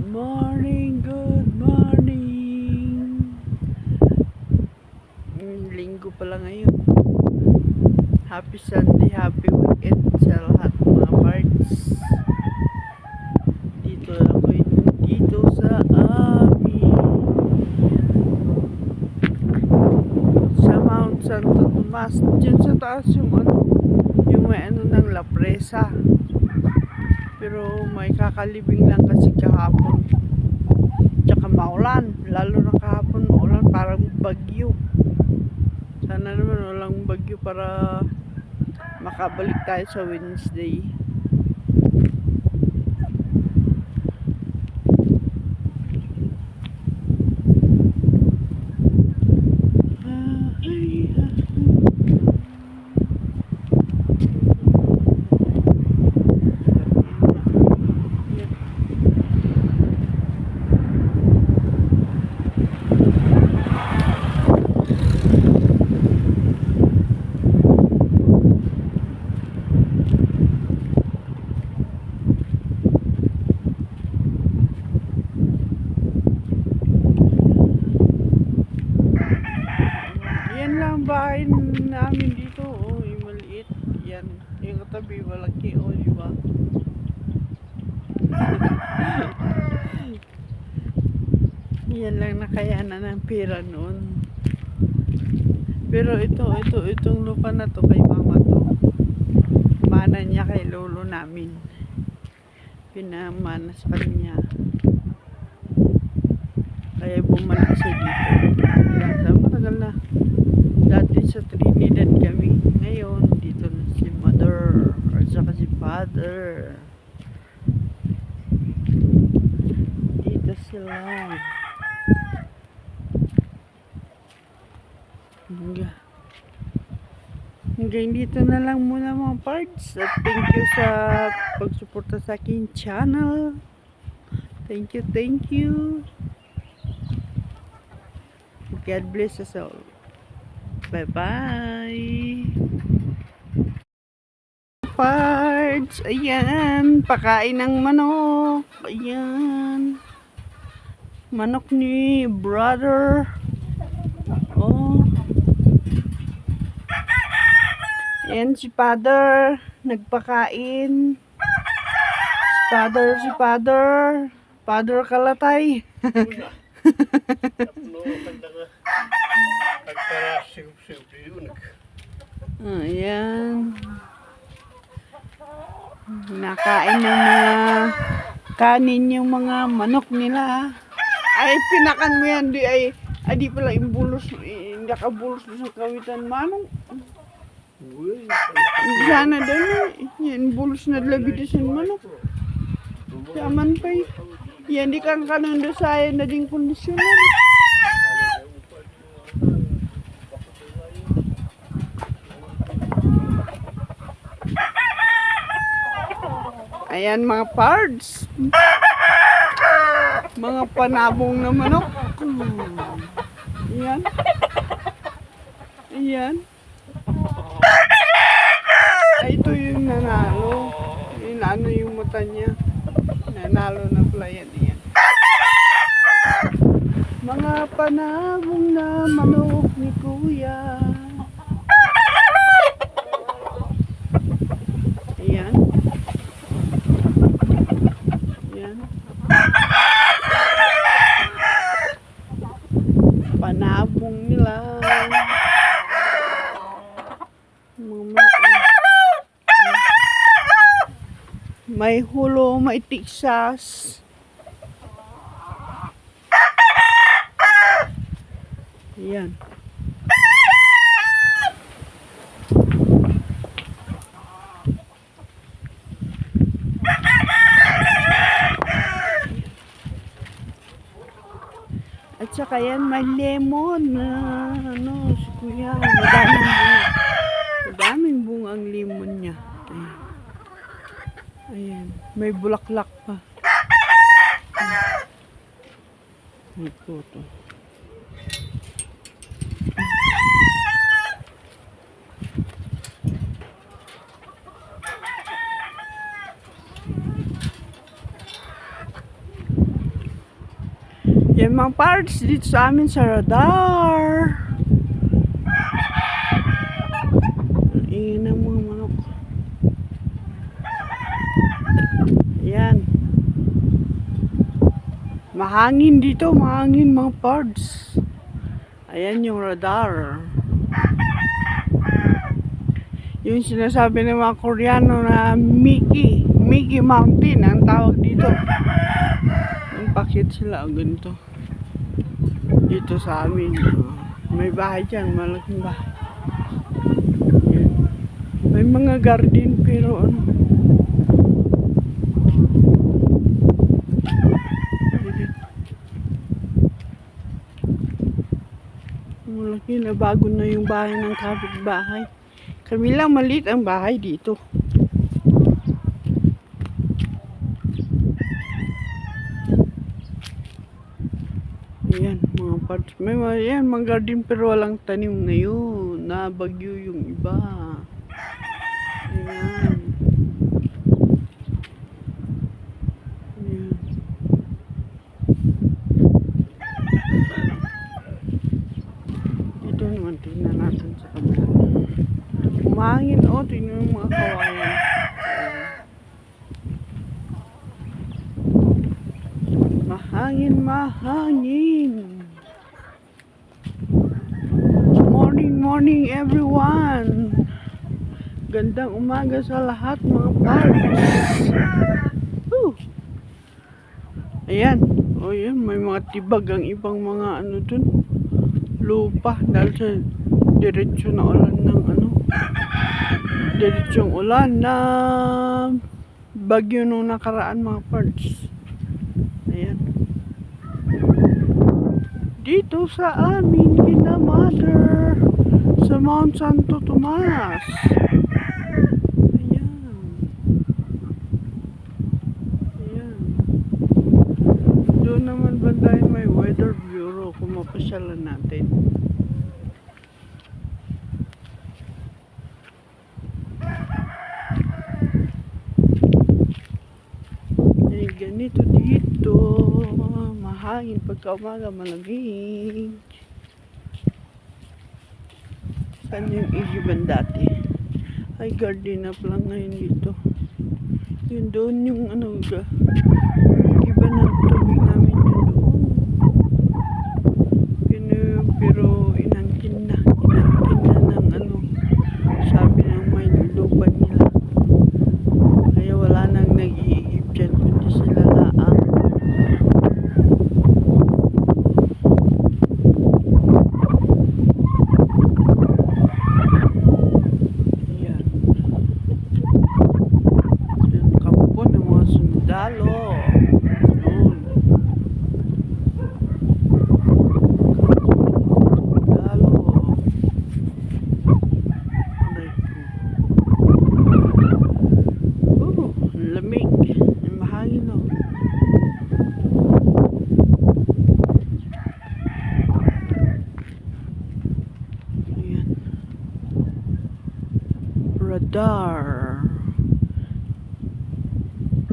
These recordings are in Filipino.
morning, good morning. Linggo pala ngayon. Happy Sunday, happy weekend sa lahat mga parts. Dito ako dito sa amin. Sa Mount Santo Tomas. Diyan sa taas yung may ng La Presa. Pero may kakalibing lang kasi kahapon. Tsaka maulan. Lalo na kahapon maulan, parang bagyo. Sana naman walang bagyo para makabalik tayo sa Wednesday. Bahay namin dito, yung maliit, yan, yung katabi malaki, diba? Yan lang nakayanan ng pera noon. Pero itong lupa na to kay mama to, mana niya kay lolo namin, pinamana sa kanya, kaya bumalik siya dito. Matagal na. Dati sa Trinidad kami. Ngayon, dito na si mother at saka si father. Dito sila. Hanggang dito na lang muna mga parts. At thank you sa pagsuporta sa aking channel. Thank you, thank you. God bless us all. Bye-bye. Parts. Ayan. Pakain ng manok. Ayan. Manok ni brother. Oh. Ayan si father. Nagpakain. Si father. Father kalatay. Ayan. Nakain ng mga kanin yung mga manok nila. Ay, pinakan mo yan. Di pala imbulos. Nakabulos sa kawitan manok. Sana doon yan, bulos na labidasan manok. Saman pa yan, di kang kanundo sa na ding kondisyon. Ayan mga parts. Mga panabong na manok. Ayan. Ayan. Ay, ito yung nanalo. Ano yung mata niya. Nanalo na pala yan. Ayan. Mga panabong na manok ni kuya. Ayan. Ayan. Panabong nila. May hulo, may tiksas. Ayan. At saka yan, may lemon na si kuya. Madaming bunga ang lemon niya. Ayan, may bulaklak pa. Ito to. Yan mga parts dito sa amin sa radar. Ingin ng mga manok. Yan. Mahangin dito, mahangin mga parts. Ayan yung radar. Yung sinasabi ng mga Koreano na Mickey Mountain ang tawag dito. Ang pakit sila ganito. Dito sa amin. May bahay dyan, malaking bahay. Yan. May mga garden pero ano. Malaki na bago na yung bahay ng kapitbahay. Kami lang maliit ang bahay dito. Ayan, mga parts. May yan, mga garden pero walang tanim ngayon. Nabagyo yung iba. Ayan. Ayan. Ito naman, tingnan natin sa kamera. Umangin, tingnan yung mga kawayan. Mahangin. Morning everyone. Gandang umaga sa lahat mga parts. Ayan. Yan, may mga tibag ang ibang mga ano dun. Lupa dahil sa diretsyo na ulan ng ano. Diretsyong ulan na bagyo nung nakaraan mga parts. Ayan. Dito sa amin, kina Mother, sa Mount Santo Tomas. Ayan. Ayan. Doon naman banday may weather bureau kung mapasyalan natin. Ganito dito, mahangin pagka umaga, malamig. Saan yung igiban dati? Ay, garden up lang ngayon dito. Yun doon yung ano, igiban ng tubig namin yun doon. Pero inangkin na ng ano, sabi ng may lupa nila. Kaya wala nang nag-iigib dyan, kundi sila laang. Ayan. Ayan, kampo ng mga sundalo. Yun. Sundalo. Lamig. Mahangin o. Ayan. Radar.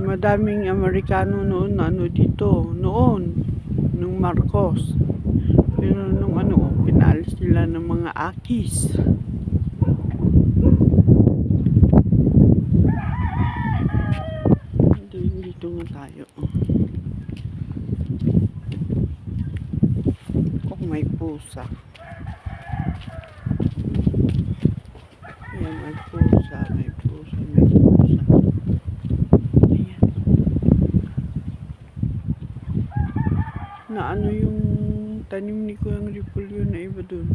Madaming Amerikano noon dito. Noon. Nung Marcos. Pero nung pinalis sila ng mga Akis. Dito nga tayo. May pusa. Ayan, may pusa. Ayan. Na ano yung tanim ni Kuya Repolyo na iba dun?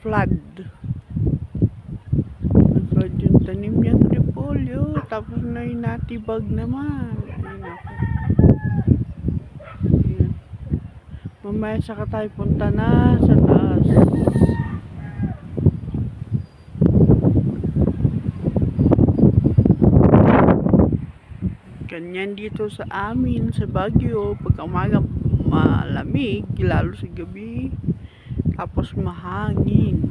Flood yung tanim niyang repolyo. Tapos na yung natibag naman. Ayun ako. Ayan. Mamaya saka tayo punta na sa taas. Ganyan dito sa amin sa Baguio. Pagka umaga malamig, lalo sa gabi. Tapos mahangin.